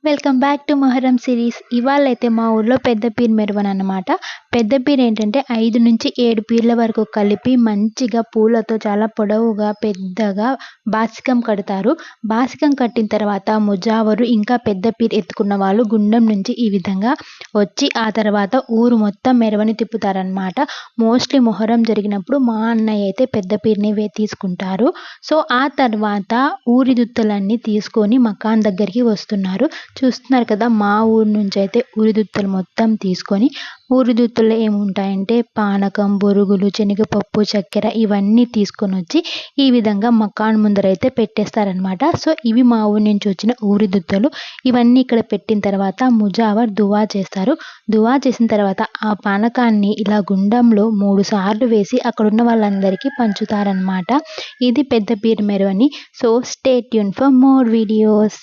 Welcome back to Muharram series. ఇవాళైతే మా ఊర్లో పెద్ద పీర్ మెరవన్ అన్నమాట. పెద్ద పీర్ ఏంటంటే 5 నుంచి 7 పీర్ల వరకు కలిపి మంచిగా పూలతో చాలా పొడవుగా పెద్దగా బాసికం కడతారు. బాసికం కట్టిన తర్వాత ముజావరు ఇంకా పెద్ద పీర్ ఎత్తుకున్న వాళ్ళు గుండం నుంచి ఈ విధంగా వచ్చి ఆ తర్వాత ఊరు మొత్తం మెరవని తిప్పుతారనమాట. మోస్ట్లీ మొహరం జరిగినప్పుడు మా అన్నయ్య అయితే పెద్ద పీర్ని తీసుకుంటారు. సో ఆ తర్వాత ఊరిదుత్తలన్నీ తీసుకొని మకాన్ దగ్గరికి వస్తున్నారు. చూస్తున్నారు కదా, మా ఊరు నుంచి అయితే ఊరిదుత్తలు మొత్తం తీసుకొని ఊరిదుత్తలో ఏముంటాయంటే పానకం, బొరుగులు, శనగపప్పు, చక్కెర ఇవన్నీ తీసుకొని వచ్చి ఈ విధంగా మకాన్ ముందరైతే పెట్టేస్తారనమాట. సో ఇవి మా ఊరి నుంచి వచ్చిన ఊరిదుత్తలు. ఇవన్నీ ఇక్కడ పెట్టిన తర్వాత ముజావర్ దువా చేస్తారు. దువా చేసిన తర్వాత ఆ పానకాన్ని ఇలా గుండంలో 3 సార్లు వేసి అక్కడున్న వాళ్ళందరికీ పంచుతారనమాట. ఇది పెద్ద పీర్ మెరవని. So stay tune for more videos.